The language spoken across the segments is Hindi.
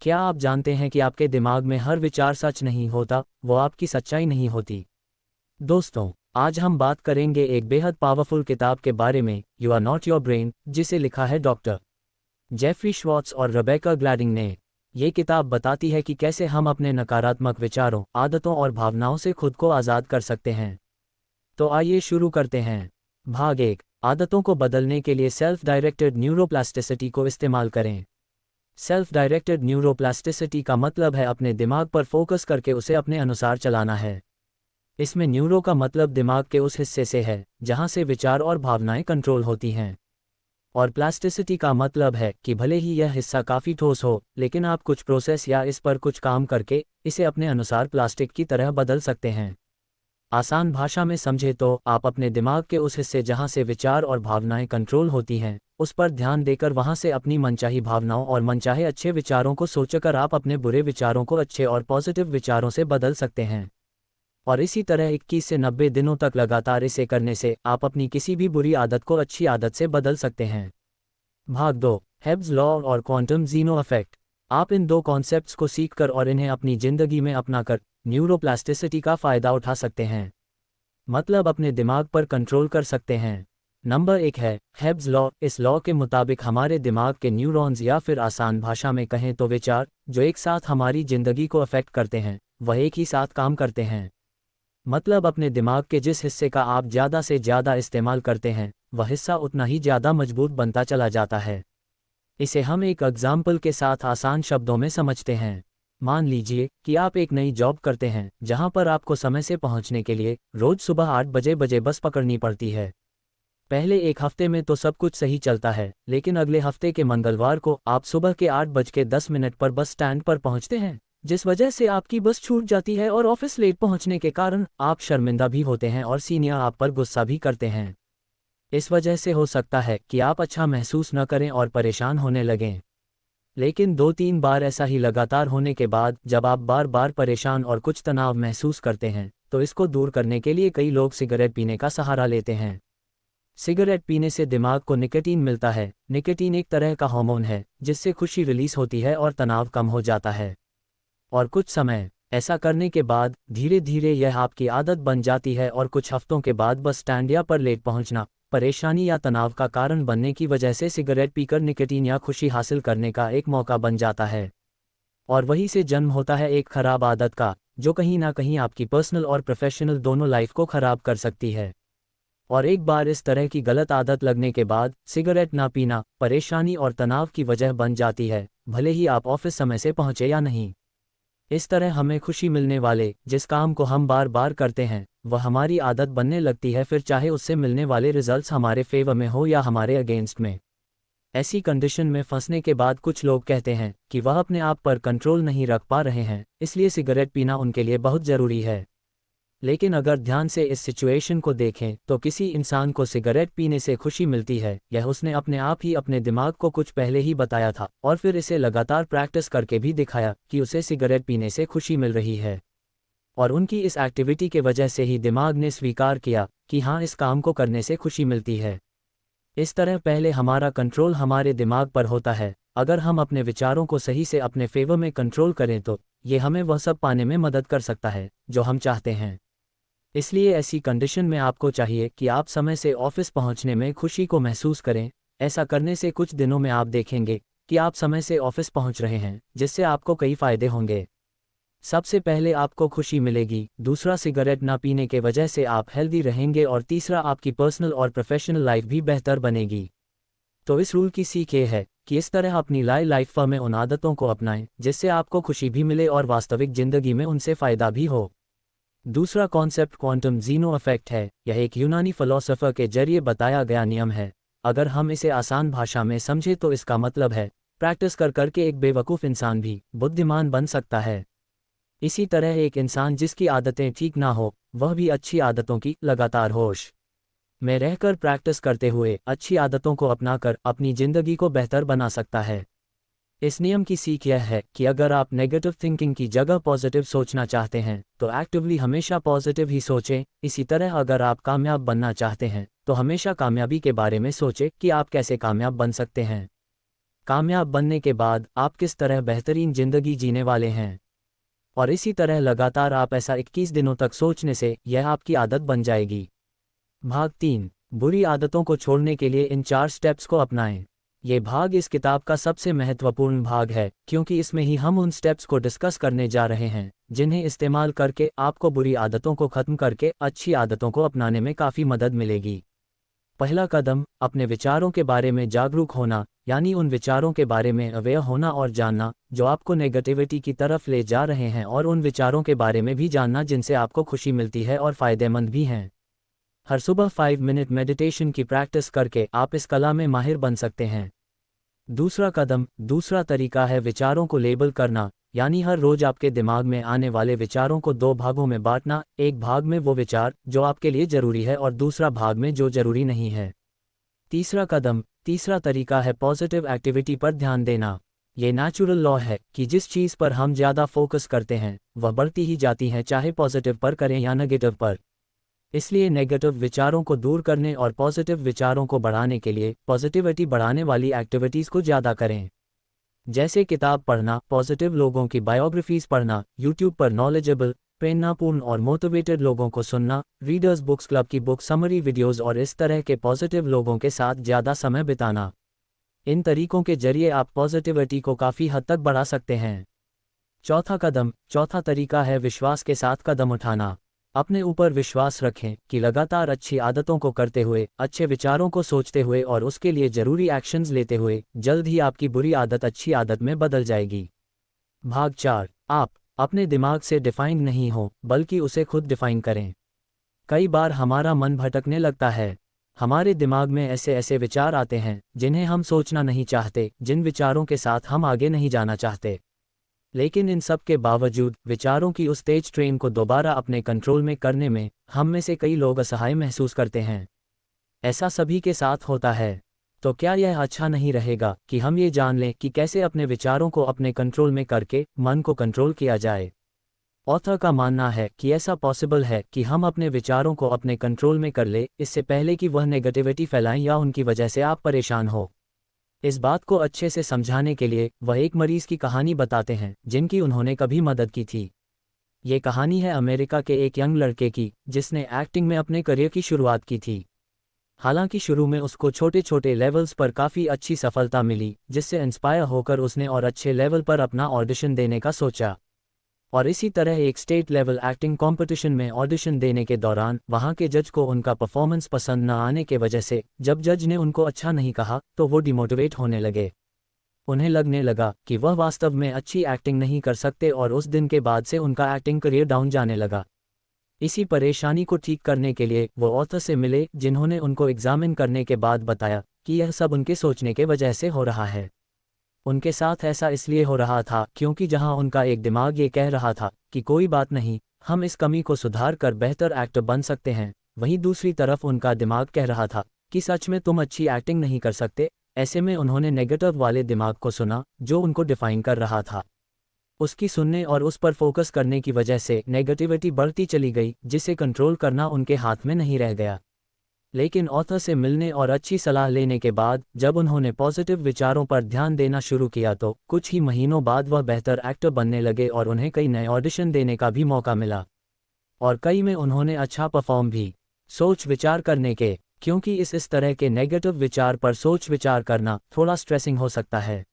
क्या आप जानते हैं कि आपके दिमाग में हर विचार सच नहीं होता, वो आपकी सच्चाई नहीं होती। दोस्तों, आज हम बात करेंगे एक बेहद पावरफुल किताब के बारे में, you are not your brain, जिसे लिखा है डॉक्टर जेफरी श्वार्ट्ज और रेबेका ग्लैडिंग ने। ये किताब बताती है कि कैसे हम अपने नकारात्मक विचारों, आदतों और भावनाओं से खुद को आज़ाद कर सकते हैं। तो आइए शुरू करते हैं। भाग 1, आदतों को बदलने के लिए सेल्फ डायरेक्टेड न्यूरोप्लास्टिसिटी को इस्तेमाल करें। सेल्फ डायरेक्टेड न्यूरोप्लास्टिसिटी का मतलब है अपने दिमाग पर फोकस करके उसे अपने अनुसार चलाना है। इसमें न्यूरो का मतलब दिमाग के उस हिस्से से है जहां से विचार और भावनाएं कंट्रोल होती हैं, और प्लास्टिसिटी का मतलब है कि भले ही यह हिस्सा काफ़ी ठोस हो, लेकिन आप कुछ प्रोसेस या इस पर कुछ काम करके इसे अपने अनुसार प्लास्टिक की तरह बदल सकते हैं। आसान भाषा में समझे तो आप अपने दिमाग के उस हिस्से जहां से विचार और भावनाएं कंट्रोल होती हैं, उस पर ध्यान देकर वहां से अपनी मनचाही भावनाओं और मनचाहे अच्छे विचारों को सोचकर आप अपने बुरे विचारों को अच्छे और पॉजिटिव विचारों से बदल सकते हैं। और इसी तरह 21 से 90 दिनों तक लगातार इसे करने से आप अपनी किसी भी बुरी आदत को अच्छी आदत से बदल सकते हैं। भाग 2, हेब्स लॉ और क्वांटम ज़ीनो इफेक्ट। आप इन दो कॉन्सेप्ट्स को सीखकर और इन्हें अपनी ज़िंदगी में अपनाकर न्यूरोप्लास्टिसिटी का फ़ायदा उठा सकते हैं, मतलब अपने दिमाग पर कंट्रोल कर सकते हैं। नंबर 1 है हेब्स लॉ। इस लॉ के मुताबिक हमारे दिमाग के न्यूरॉन्स, या फिर आसान भाषा में कहें तो विचार, जो एक साथ हमारी ज़िंदगी को अफेक्ट करते हैं, वह एक ही साथ काम करते हैं। मतलब अपने दिमाग के जिस हिस्से का आप ज़्यादा से ज़्यादा इस्तेमाल करते हैं, वह हिस्सा उतना ही ज़्यादा मजबूत बनता चला जाता है। इसे हम एक एग्जाम्पल के साथ आसान शब्दों में समझते हैं। मान लीजिए कि आप एक नई जॉब करते हैं जहां पर आपको समय से पहुंचने के लिए रोज सुबह 8 बजे बस पकड़नी पड़ती है। पहले एक हफ्ते में तो सब कुछ सही चलता है, लेकिन अगले हफ्ते के मंगलवार को आप सुबह के 8:10 पर बस स्टैंड पर पहुंचते हैं, जिस वजह से आपकी बस छूट जाती है और ऑफिस लेट पहुंचने के कारण आप शर्मिंदा भी होते हैं और सीनियर आप पर गुस्सा भी करते हैं। इस वजह से हो सकता है कि आप अच्छा महसूस न करें और परेशान होने लगें। लेकिन 2-3 बार ऐसा ही लगातार होने के बाद जब आप बार बार परेशान और कुछ तनाव महसूस करते हैं, तो इसको दूर करने के लिए कई लोग सिगरेट पीने का सहारा लेते हैं। सिगरेट पीने से दिमाग को निकोटीन मिलता है। निकोटीन एक तरह का हार्मोन है जिससे खुशी रिलीज होती है और तनाव कम हो जाता है। और कुछ समय ऐसा करने के बाद धीरे धीरे यह आपकी आदत बन जाती है, और कुछ हफ्तों के बाद बस स्टैंड या पर लेट पहुंचना परेशानी या तनाव का कारण बनने की वजह से सिगरेट पीकर निकोटीन या खुशी हासिल करने का एक मौका बन जाता है। और वहीं से जन्म होता है एक खराब आदत का, जो कहीं ना कहीं आपकी पर्सनल और प्रोफेशनल दोनों लाइफ को खराब कर सकती है। और एक बार इस तरह की गलत आदत लगने के बाद सिगरेट ना पीना परेशानी और तनाव की वजह बन जाती है, भले ही आप ऑफिस समय से पहुंचे या नहीं। इस तरह हमें खुशी मिलने वाले जिस काम को हम बार बार करते हैं, वह हमारी आदत बनने लगती है, फिर चाहे उससे मिलने वाले रिजल्ट्स हमारे फेवर में हो या हमारे अगेंस्ट में। ऐसी कंडीशन में फंसने के बाद कुछ लोग कहते हैं कि वह अपने आप पर कंट्रोल नहीं रख पा रहे हैं, इसलिए सिगरेट पीना उनके लिए बहुत ज़रूरी है। लेकिन अगर ध्यान से इस सिचुएशन को देखें तो किसी इंसान को सिगरेट पीने से खुशी मिलती है, यह उसने अपने आप ही अपने दिमाग को कुछ पहले ही बताया था और फिर इसे लगातार प्रैक्टिस करके भी दिखाया कि उसे सिगरेट पीने से खुशी मिल रही है। और उनकी इस एक्टिविटी के वजह से ही दिमाग ने स्वीकार किया कि हाँ, इस काम को करने से खुशी मिलती है। इस तरह पहले हमारा कंट्रोल हमारे दिमाग पर होता है। अगर हम अपने विचारों को सही से अपने फेवर में कंट्रोल करें तो ये हमें वह सब पाने में मदद कर सकता है जो हम चाहते हैं। इसलिए ऐसी कंडीशन में आपको चाहिए कि आप समय से ऑफिस पहुंचने में खुशी को महसूस करें। ऐसा करने से कुछ दिनों में आप देखेंगे कि आप समय से ऑफिस पहुंच रहे हैं, जिससे आपको कई फायदे होंगे। सबसे पहले आपको खुशी मिलेगी, दूसरा सिगरेट ना पीने के वजह से आप हेल्दी रहेंगे, और तीसरा आपकी पर्सनल और प्रोफेशनल लाइफ भी बेहतर बनेगी। तो इस रूल की सीख ये है कि इस तरह अपनी लाइफ में उन आदतों को अपनाएं जिससे आपको खुशी भी मिले और वास्तविक जिंदगी में उनसे फ़ायदा भी हो। दूसरा कॉन्सेप्ट क्वांटम ज़ीनो इफेक्ट है। यह एक यूनानी फिलोसोफर के जरिए बताया गया नियम है। अगर हम इसे आसान भाषा में समझें तो इसका मतलब है प्रैक्टिस कर करके एक बेवकूफ़ इंसान भी बुद्धिमान बन सकता है। इसी तरह एक इंसान जिसकी आदतें ठीक ना हो, वह भी अच्छी आदतों की लगातार होश में रहकर प्रैक्टिस करते हुए अच्छी आदतों को अपनाकर अपनी ज़िंदगी को बेहतर बना सकता है। इस नियम की सीख यह है कि अगर आप नेगेटिव थिंकिंग की जगह पॉजिटिव सोचना चाहते हैं तो एक्टिवली हमेशा पॉजिटिव ही सोचें। इसी तरह अगर आप कामयाब बनना चाहते हैं तो हमेशा कामयाबी के बारे में सोचें कि आप कैसे कामयाब बन सकते हैं। कामयाब बनने के बाद आप किस तरह बेहतरीन जिंदगी जीने वाले हैं। और इसी तरह लगातार आप ऐसा 21 दिनों तक सोचने से यह आपकी आदत बन जाएगी। भाग 3, बुरी आदतों को छोड़ने के लिए इन 4 स्टेप्स को अपनाएं। ये भाग इस किताब का सबसे महत्वपूर्ण भाग है क्योंकि इसमें ही हम उन स्टेप्स को डिस्कस करने जा रहे हैं जिन्हें इस्तेमाल करके आपको बुरी आदतों को खत्म करके अच्छी आदतों को अपनाने में काफ़ी मदद मिलेगी। पहला कदम, अपने विचारों के बारे में जागरूक होना, यानी उन विचारों के बारे में अवेयर होना और जानना जो आपको नेगेटिविटी की तरफ ले जा रहे हैं, और उन विचारों के बारे में भी जानना जिनसे आपको खुशी मिलती है और फ़ायदेमंद भी हैं। हर सुबह 5 मिनट मेडिटेशन की प्रैक्टिस करके आप इस कला में माहिर बन सकते हैं। दूसरा तरीका है विचारों को लेबल करना, यानी हर रोज आपके दिमाग में आने वाले विचारों को 2 भागों में बांटना, एक भाग में वो विचार जो आपके लिए जरूरी है और दूसरा भाग में जो जरूरी नहीं है। तीसरा तरीका है पॉजिटिव एक्टिविटी पर ध्यान देना। ये नेचुरल लॉ है कि जिस चीज़ पर हम ज़्यादा फोकस करते हैं वह बढ़ती ही जाती है, चाहे पॉजिटिव पर करें या नेगेटिव पर। इसलिए नेगेटिव विचारों को दूर करने और पॉजिटिव विचारों को बढ़ाने के लिए पॉजिटिविटी बढ़ाने वाली एक्टिविटीज़ को ज़्यादा करें, जैसे किताब पढ़ना, पॉजिटिव लोगों की बायोग्राफीज पढ़ना, यूट्यूब पर नॉलेजेबल, प्रेरणापूर्ण और मोटिवेटेड लोगों को सुनना, रीडर्स बुक्स क्लब की बुक समरी वीडियोज़ और इस तरह के पॉजिटिव लोगों के साथ ज़्यादा समय बिताना। इन तरीकों के जरिए आप पॉजिटिविटी को काफ़ी हद तक बढ़ा सकते हैं। चौथा तरीका है विश्वास के साथ कदम उठाना। अपने ऊपर विश्वास रखें कि लगातार अच्छी आदतों को करते हुए, अच्छे विचारों को सोचते हुए और उसके लिए ज़रूरी एक्शंस लेते हुए जल्द ही आपकी बुरी आदत अच्छी आदत में बदल जाएगी। भाग 4, आप अपने दिमाग से डिफाइन नहीं हो बल्कि उसे खुद डिफाइन करें। कई बार हमारा मन भटकने लगता है। हमारे दिमाग में ऐसे विचार आते हैं जिन्हें हम सोचना नहीं चाहते, जिन विचारों के साथ हम आगे नहीं जाना चाहते। लेकिन इन सब के बावजूद विचारों की उस तेज ट्रेन को दोबारा अपने कंट्रोल में करने में हम में से कई लोग असहाय महसूस करते हैं। ऐसा सभी के साथ होता है। तो क्या यह अच्छा नहीं रहेगा कि हम ये जान लें कि कैसे अपने विचारों को अपने कंट्रोल में करके मन को कंट्रोल किया जाए। ऑथर का मानना है कि ऐसा पॉसिबल है कि हम अपने विचारों को अपने कंट्रोल में कर ले, इससे पहले कि वह नेगेटिविटी फैलाएं या उनकी वजह से आप परेशान हो। इस बात को अच्छे से समझाने के लिए वह एक मरीज की कहानी बताते हैं जिनकी उन्होंने कभी मदद की थी। ये कहानी है अमेरिका के एक यंग लड़के की जिसने एक्टिंग में अपने करियर की शुरुआत की थी। हालांकि शुरू में उसको छोटे छोटे लेवल्स पर काफ़ी अच्छी सफलता मिली, जिससे इंस्पायर होकर उसने और अच्छे लेवल पर अपना ऑडिशन देने का सोचा। और इसी तरह एक स्टेट लेवल एक्टिंग कंपटीशन में ऑडिशन देने के दौरान वहां के जज को उनका परफॉर्मेंस पसंद न आने के वजह से जब जज ने उनको अच्छा नहीं कहा तो वो डिमोटिवेट होने लगे। उन्हें लगने लगा कि वह वास्तव में अच्छी एक्टिंग नहीं कर सकते और उस दिन के बाद से उनका एक्टिंग करियर डाउन जाने लगा। इसी परेशानी को ठीक करने के लिए वो ऑथर से मिले जिन्होंने उनको एग्जामिन करने के बाद बताया कि यह सब उनके सोचने के वजह से हो रहा है। उनके साथ ऐसा इसलिए हो रहा था क्योंकि जहां उनका एक दिमाग ये कह रहा था कि कोई बात नहीं, हम इस कमी को सुधार कर बेहतर एक्टर बन सकते हैं, वहीं दूसरी तरफ उनका दिमाग कह रहा था कि सच में तुम अच्छी एक्टिंग नहीं कर सकते। ऐसे में उन्होंने नेगेटिव वाले दिमाग को सुना जो उनको डिफाइन कर रहा था। उसकी सुनने और उस पर फोकस करने की वजह से नेगेटिविटी बढ़ती चली गई, जिसे कंट्रोल करना उनके हाथ में नहीं रह गया। लेकिन ऑथर से मिलने और अच्छी सलाह लेने के बाद जब उन्होंने पॉजिटिव विचारों पर ध्यान देना शुरू किया तो कुछ ही महीनों बाद वह बेहतर एक्टर बनने लगे और उन्हें कई नए ऑडिशन देने का भी मौका मिला, और कई में उन्होंने अच्छा परफॉर्म भी। सोच विचार करने के, क्योंकि इस तरह के नेगेटिव विचार पर सोच विचार करना थोड़ा स्ट्रेसिंग हो सकता है,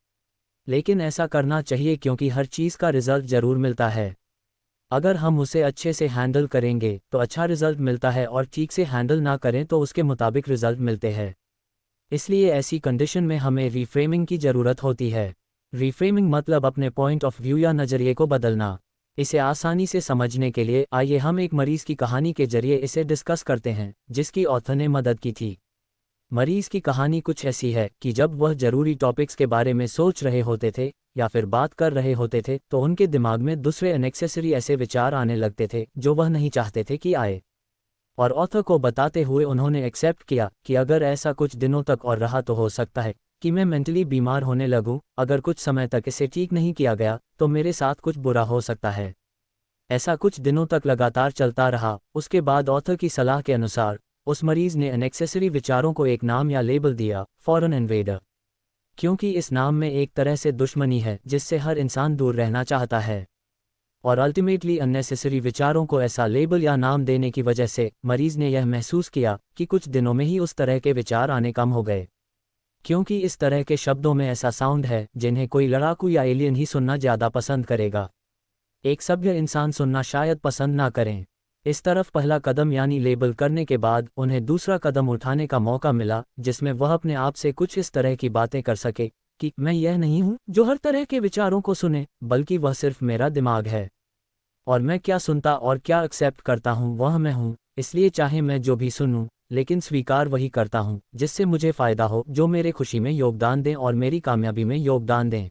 लेकिन ऐसा करना चाहिए क्योंकि हर चीज़ का रिजल्ट ज़रूर मिलता है। अगर हम उसे अच्छे से हैंडल करेंगे तो अच्छा रिजल्ट मिलता है, और ठीक से हैंडल ना करें तो उसके मुताबिक रिजल्ट मिलते हैं। इसलिए ऐसी कंडीशन में हमें रीफ्रेमिंग की ज़रूरत होती है। रीफ्रेमिंग मतलब अपने पॉइंट ऑफ व्यू या नज़रिए को बदलना। इसे आसानी से समझने के लिए आइए हम एक मरीज़ की कहानी के जरिए इसे डिस्कस करते हैं जिसकी ऑथर ने मदद की थी। मरीज़ की कहानी कुछ ऐसी है कि जब वह ज़रूरी टॉपिक्स के बारे में सोच रहे होते थे या फिर बात कर रहे होते थे तो उनके दिमाग में दूसरे अननेसेसरी ऐसे विचार आने लगते थे जो वह नहीं चाहते थे कि आए। और ऑथर को बताते हुए उन्होंने एक्सेप्ट किया कि अगर ऐसा कुछ दिनों तक और रहा तो हो सकता है कि मैं मेंटली बीमार होने लगूं। अगर कुछ समय तक इसे ठीक नहीं किया गया तो मेरे साथ कुछ बुरा हो सकता है। ऐसा कुछ दिनों तक लगातार चलता रहा। उसके बाद ऑथर की सलाह के अनुसार उस मरीज ने अननेसेसरी विचारों को एक नाम या लेबल दिया, फॉरेन इन्वेडर। क्योंकि इस नाम में एक तरह से दुश्मनी है जिससे हर इंसान दूर रहना चाहता है। और अल्टीमेटली अननेसेसरी विचारों को ऐसा लेबल या नाम देने की वजह से मरीज ने यह महसूस किया कि कुछ दिनों में ही उस तरह के विचार आने कम हो गए। क्योंकि इस तरह के शब्दों में ऐसा साउंड है जिन्हें कोई लड़ाकू या एलियन ही सुनना ज़्यादा पसंद करेगा, एक सभ्य इंसान सुनना शायद पसंद ना करें। इस तरफ पहला कदम यानी लेबल करने के बाद उन्हें दूसरा कदम उठाने का मौका मिला जिसमें वह अपने आप से कुछ इस तरह की बातें कर सके कि मैं यह नहीं हूं जो हर तरह के विचारों को सुने, बल्कि वह सिर्फ मेरा दिमाग है। और मैं क्या सुनता और क्या एक्सेप्ट करता हूं वह मैं हूं, इसलिए चाहे मैं जो भी सुनूं, लेकिन स्वीकार वही करता हूं जिससे मुझे फ़ायदा हो, जो मेरे खुशी में योगदान दें और मेरी कामयाबी में योगदान दें।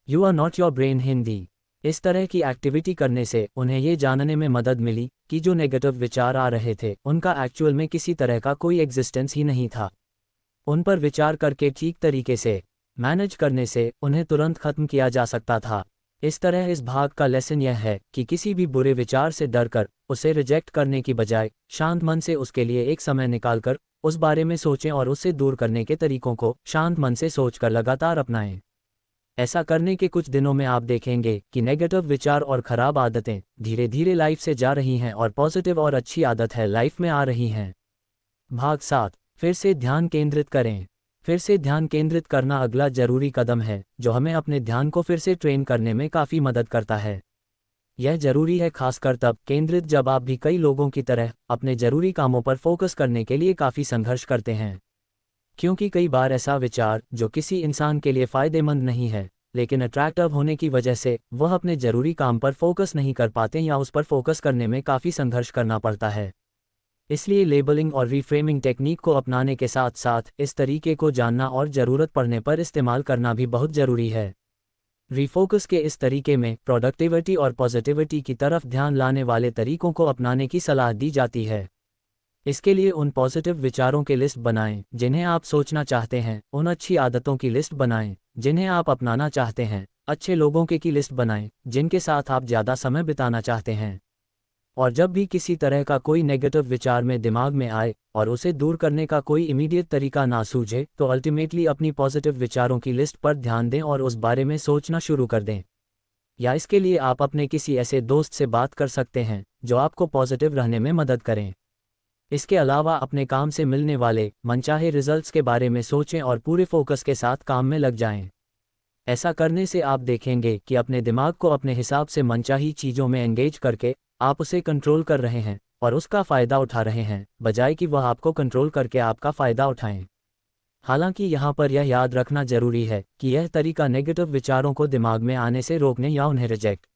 You are not your brain Hindi. इस तरह की एक्टिविटी करने से उन्हें ये जानने में मदद मिली कि जो नेगेटिव विचार आ रहे थे उनका एक्चुअल में किसी तरह का कोई एग्जिस्टेंस ही नहीं था। उन पर विचार करके ठीक तरीके से मैनेज करने से उन्हें तुरंत खत्म किया जा सकता था। इस तरह इस भाग का लेसन यह है कि किसी भी बुरे विचार से डरकर उसे रिजेक्ट करने की बजाय शांत मन से उसके लिए एक समय निकालकर उस बारे में सोचें और उससे दूर करने के तरीकों को शांत मन से सोचकर लगातार अपनाएं। ऐसा करने के कुछ दिनों में आप देखेंगे कि नेगेटिव विचार और खराब आदतें धीरे धीरे लाइफ से जा रही हैं और पॉजिटिव और अच्छी आदत है लाइफ में आ रही हैं। भाग 7, फिर से ध्यान केंद्रित करें। फिर से ध्यान केंद्रित करना अगला जरूरी कदम है जो हमें अपने ध्यान को फिर से ट्रेन करने में काफ़ी मदद करता है। यह जरूरी है खासकर तब केंद्रित जब आप भी कई लोगों की तरह अपने जरूरी कामों पर फोकस करने के लिए काफ़ी संघर्ष करते हैं। क्योंकि कई बार ऐसा विचार जो किसी इंसान के लिए फ़ायदेमंद नहीं है लेकिन अट्रैक्टिव होने की वजह से वह अपने ज़रूरी काम पर फोकस नहीं कर पाते या उस पर फोकस करने में काफ़ी संघर्ष करना पड़ता है। इसलिए लेबलिंग और रिफ्रेमिंग टेक्निक को अपनाने के साथ साथ इस तरीके को जानना और ज़रूरत पड़ने पर इस्तेमाल करना भी बहुत ज़रूरी है। रिफोकस के इस तरीके में प्रोडक्टिविटी और पॉजिटिविटी की तरफ ध्यान लाने वाले तरीकों को अपनाने की सलाह दी जाती है। इसके लिए उन पॉजिटिव विचारों की लिस्ट बनाएं जिन्हें आप सोचना चाहते हैं, उन अच्छी आदतों की लिस्ट बनाएं जिन्हें आप अपनाना चाहते हैं, अच्छे लोगों की लिस्ट बनाएं जिनके साथ आप ज़्यादा समय बिताना चाहते हैं। और जब भी किसी तरह का कोई नेगेटिव विचार में दिमाग में आए और उसे दूर करने का कोई इमीडिएट तरीका ना सूझे तो अल्टीमेटली अपनी पॉजिटिव विचारों की लिस्ट पर ध्यान दें और उस बारे में सोचना शुरू कर दें। या इसके लिए आप अपने किसी ऐसे दोस्त से बात कर सकते हैं जो आपको पॉजिटिव रहने में मदद करें। इसके अलावा अपने काम से मिलने वाले मनचाहे रिजल्ट्स के बारे में सोचें और पूरे फोकस के साथ काम में लग जाएं। ऐसा करने से आप देखेंगे कि अपने दिमाग को अपने हिसाब से मनचाही चीज़ों में एंगेज करके आप उसे कंट्रोल कर रहे हैं और उसका फ़ायदा उठा रहे हैं, बजाय कि वह आपको कंट्रोल करके आपका फ़ायदा उठाएं। हालांकि यहाँ पर यह याद रखना जरूरी है कि यह तरीका नेगेटिव विचारों को दिमाग में आने से रोकने या उन्हें रिजेक्ट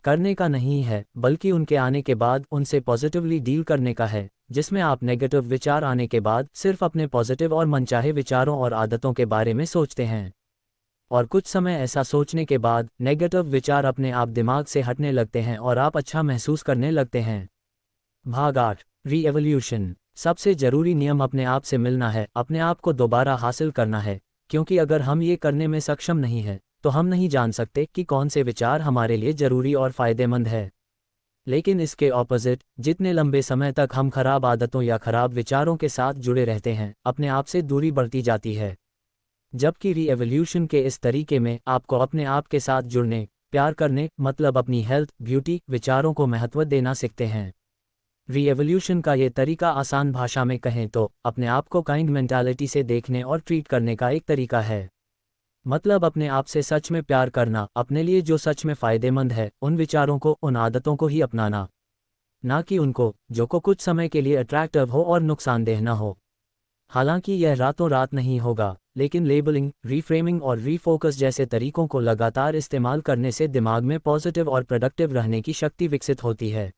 करने का नहीं है, बल्कि उनके आने के बाद उनसे पॉजिटिवली डील करने का है, जिसमें आप नेगेटिव विचार आने के बाद सिर्फ अपने पॉजिटिव और मनचाहे विचारों और आदतों के बारे में सोचते हैं। और कुछ समय ऐसा सोचने के बाद नेगेटिव विचार अपने आप दिमाग से हटने लगते हैं और आप अच्छा महसूस करने लगते हैं। भाग 8, री-एवोल्यूशन। सबसे ज़रूरी नियम अपने आप से मिलना है, अपने आप को दोबारा हासिल करना है, क्योंकि अगर हम ये करने में सक्षम नहीं हैं तो हम नहीं जान सकते कि कौन से विचार हमारे लिए ज़रूरी और फ़ायदेमंद है। लेकिन इसके ऑपोजिट, जितने लंबे समय तक हम खराब आदतों या खराब विचारों के साथ जुड़े रहते हैं, अपने आप से दूरी बढ़ती जाती है। जबकि री-एवोल्यूशन के इस तरीके में आपको अपने आप के साथ जुड़ने, प्यार करने, मतलब अपनी हेल्थ, ब्यूटी, विचारों को महत्व देना सीखते हैं। री-एवोल्यूशन का ये तरीका आसान भाषा में कहें तो अपने आप को काइंड मेंटालिटी से देखने और ट्रीट करने का एक तरीका है। मतलब अपने आप से सच में प्यार करना, अपने लिए जो सच में फ़ायदेमंद है, उन विचारों को, उन आदतों को ही अपनाना, ना कि उनको जो को कुछ समय के लिए अट्रैक्टिव हो और नुकसानदेह न हो। हालांकि यह रातों रात नहीं होगा, लेकिन लेबलिंग, रीफ्रेमिंग और रीफोकस जैसे तरीकों को लगातार इस्तेमाल करने से दिमाग में पॉजिटिव और प्रोडक्टिव रहने की शक्ति विकसित होती है।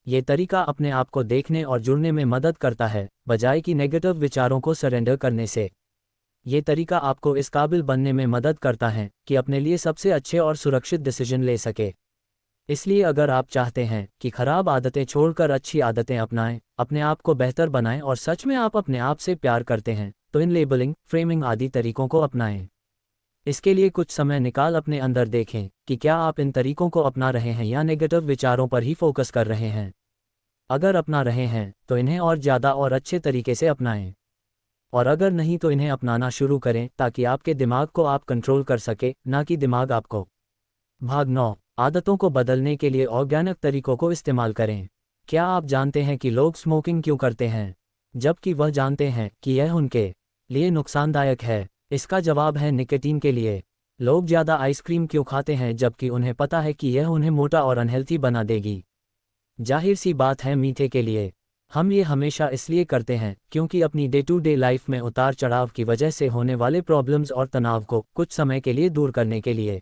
ये तरीका अपने आप को देखने और जुड़ने में मदद करता है, बजाय कि नेगेटिव विचारों को सरेंडर करने से। ये तरीका आपको इस काबिल बनने में मदद करता है कि अपने लिए सबसे अच्छे और सुरक्षित डिसीजन ले सके। इसलिए अगर आप चाहते हैं कि खराब आदतें छोड़कर अच्छी आदतें अपनाएं, अपने आप को बेहतर बनाएं और सच में आप अपने आप से प्यार करते हैं, तो इन लेबलिंग, फ्रेमिंग आदि तरीकों को अपनाएं। इसके लिए कुछ समय निकाल अपने अंदर देखें कि क्या आप इन तरीकों को अपना रहे हैं या नेगेटिव विचारों पर ही फोकस कर रहे हैं। अगर अपना रहे हैं तो इन्हें और ज़्यादा और अच्छे तरीके से अपनाएं। और अगर नहीं तो इन्हें अपनाना शुरू करें ताकि आपके दिमाग को आप कंट्रोल कर सके, ना कि दिमाग आपको। भाग 9, आदतों को बदलने के लिए ऑर्गेनिक तरीकों को इस्तेमाल करें। क्या आप जानते हैं कि लोग स्मोकिंग क्यों करते हैं, जबकि वह जानते हैं कि यह उनके लिए नुकसानदायक है? इसका जवाब है निकोटीन के लिए। लोग ज़्यादा आइसक्रीम क्यों खाते हैं जबकि उन्हें पता है कि यह उन्हें मोटा और अनहेल्थी बना देगी? जाहिर सी बात है, मीठे के लिए। हम ये हमेशा इसलिए करते हैं क्योंकि अपनी डे टू डे लाइफ में उतार चढ़ाव की वजह से होने वाले प्रॉब्लम्स और तनाव को कुछ समय के लिए दूर करने के लिए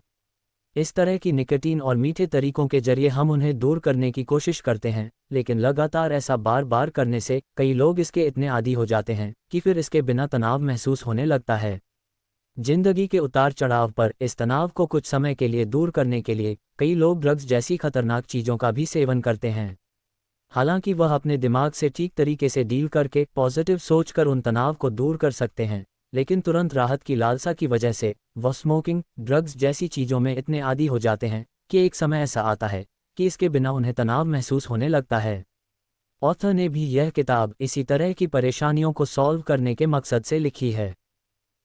इस तरह की निकोटीन और मीठे तरीकों के जरिए हम उन्हें दूर करने की कोशिश करते हैं। लेकिन लगातार ऐसा बार बार करने से कई लोग इसके इतने आदी हो जाते हैं कि फिर इसके बिना तनाव महसूस होने लगता है। जिंदगी के उतार चढ़ाव पर इस तनाव को कुछ समय के लिए दूर करने के लिए कई लोग ड्रग्स जैसी खतरनाक चीज़ों का भी सेवन करते हैं। हालांकि वह अपने दिमाग से ठीक तरीके से डील करके पॉजिटिव सोचकर उन तनाव को दूर कर सकते हैं, लेकिन तुरंत राहत की लालसा की वजह से वह स्मोकिंग, ड्रग्स जैसी चीज़ों में इतने आदी हो जाते हैं कि एक समय ऐसा आता है कि इसके बिना उन्हें तनाव महसूस होने लगता है। ऑथर ने भी यह किताब इसी तरह की परेशानियों को सॉल्व करने के मकसद से लिखी है।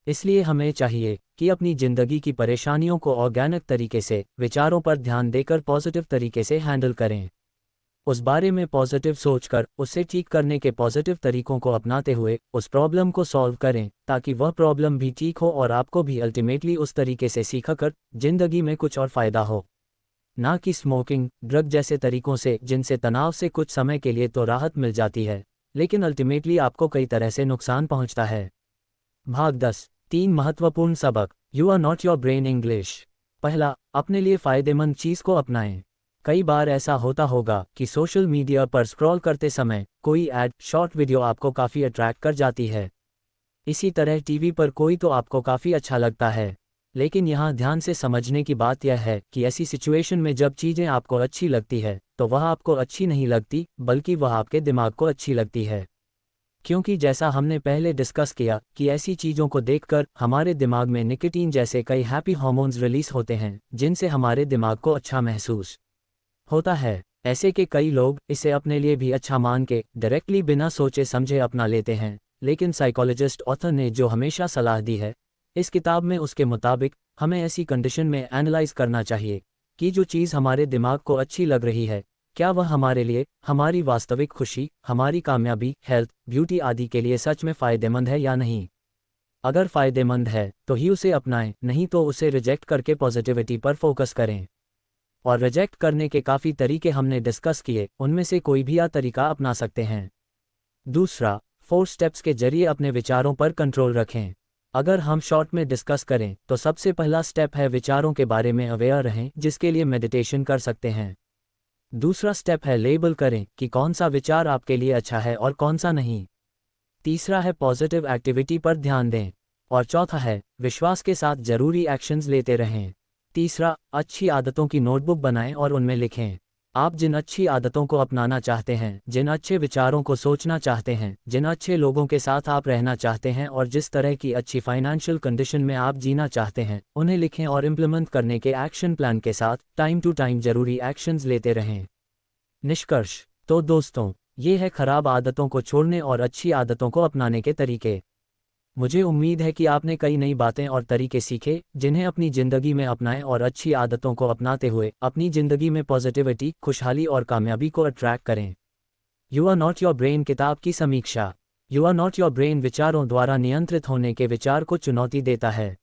इसलिए हमें चाहिए कि अपनी ज़िंदगी की परेशानियों को ऑर्गेनिक तरीके से, विचारों पर ध्यान देकर पॉजिटिव तरीके से हैंडल करें। उस बारे में पॉजिटिव सोचकर उसे ठीक करने के पॉजिटिव तरीकों को अपनाते हुए उस प्रॉब्लम को सॉल्व करें ताकि वह प्रॉब्लम भी ठीक हो और आपको भी अल्टीमेटली उस तरीके से सीखकर ज़िंदगी में कुछ और फ़ायदा हो, ना कि स्मोकिंग, ड्रग जैसे तरीकों से जिनसे तनाव से कुछ समय के लिए तो राहत मिल जाती है लेकिन अल्टीमेटली आपको कई तरह से नुकसान पहुंचता है। भाग 10, 3 महत्वपूर्ण सबक। You are not your brain English. पहला, अपने लिए फ़ायदेमंद चीज़ को अपनाएं। कई बार ऐसा होता होगा कि सोशल मीडिया पर स्क्रॉल करते समय कोई ऐड, शॉर्ट वीडियो आपको काफ़ी अट्रैक्ट कर जाती है। इसी तरह टीवी पर कोई तो आपको काफ़ी अच्छा लगता है। लेकिन यहाँ ध्यान से समझने की बात यह है कि ऐसी सिचुएशन में जब चीज़ें आपको अच्छी लगती है तो वह आपको अच्छी नहीं लगती, बल्कि वह आपके दिमाग को अच्छी लगती है। क्योंकि जैसा हमने पहले डिस्कस किया कि ऐसी चीज़ों को देखकर हमारे दिमाग में निकोटीन जैसे कई हैप्पी हार्मोन्स रिलीज होते हैं जिनसे हमारे दिमाग को अच्छा महसूस होता है। ऐसे के कई लोग इसे अपने लिए भी अच्छा मान के डायरेक्टली बिना सोचे समझे अपना लेते हैं। लेकिन साइकोलॉजिस्ट ऑथर ने जो हमेशा सलाह दी है इस किताब में, उसके मुताबिक हमें ऐसी कंडीशन में एनालाइज करना चाहिए कि जो चीज़ हमारे दिमाग को अच्छी लग रही है, क्या वह हमारे लिए, हमारी वास्तविक खुशी, हमारी कामयाबी, हेल्थ, ब्यूटी आदि के लिए सच में फ़ायदेमंद है या नहीं। अगर फ़ायदेमंद है तो ही उसे अपनाएं, नहीं तो उसे रिजेक्ट करके पॉजिटिविटी पर फोकस करें। और रिजेक्ट करने के काफ़ी तरीके हमने डिस्कस किए, उनमें से कोई भी तरीका अपना सकते हैं। दूसरा, 4 स्टेप्स के जरिए अपने विचारों पर कंट्रोल रखें। अगर हम शॉर्ट में डिस्कस करें तो सबसे पहला स्टेप है विचारों के बारे में अवेयर रहें, जिसके लिए मेडिटेशन कर सकते हैं। दूसरा स्टेप है लेबल करें कि कौन सा विचार आपके लिए अच्छा है और कौन सा नहीं। तीसरा है पॉजिटिव एक्टिविटी पर ध्यान दें। और चौथा है विश्वास के साथ जरूरी एक्शंस लेते रहें। तीसरा, अच्छी आदतों की नोटबुक बनाएं और उनमें लिखें आप जिन अच्छी आदतों को अपनाना चाहते हैं, जिन अच्छे विचारों को सोचना चाहते हैं, जिन अच्छे लोगों के साथ आप रहना चाहते हैं और जिस तरह की अच्छी फाइनेंशियल कंडीशन में आप जीना चाहते हैं, उन्हें लिखें और इम्प्लीमेंट करने के एक्शन प्लान के साथ टाइम टू टाइम जरूरी एक्शंस लेते रहें। निष्कर्ष तो दोस्तों, ये है खराब आदतों को छोड़ने और अच्छी आदतों को अपनाने के तरीके। मुझे उम्मीद है कि आपने कई नई बातें और तरीके सीखे जिन्हें अपनी ज़िंदगी में अपनाएं और अच्छी आदतों को अपनाते हुए अपनी ज़िंदगी में पॉजिटिविटी, खुशहाली और कामयाबी को अट्रैक्ट करें। You are not your brain किताब की समीक्षा। You are not your brain विचारों द्वारा नियंत्रित होने के विचार को चुनौती देता है।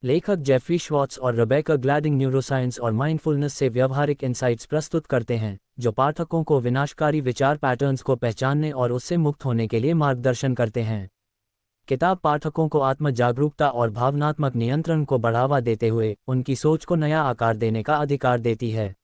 लेखक जेफरी श्वार्ट्ज और रेबेका ग्लैडिंग न्यूरोसाइंस और माइंडफुलनेस से व्यावहारिक इंसाइट्स प्रस्तुत करते हैं जो पाठकों को विनाशकारी विचार पैटर्न्स को पहचानने और उससे मुक्त होने के लिए मार्गदर्शन करते हैं। किताब पाठकों को आत्म जागरूकता और भावनात्मक नियंत्रण को बढ़ावा देते हुए उनकी सोच को नया आकार देने का अधिकार देती है।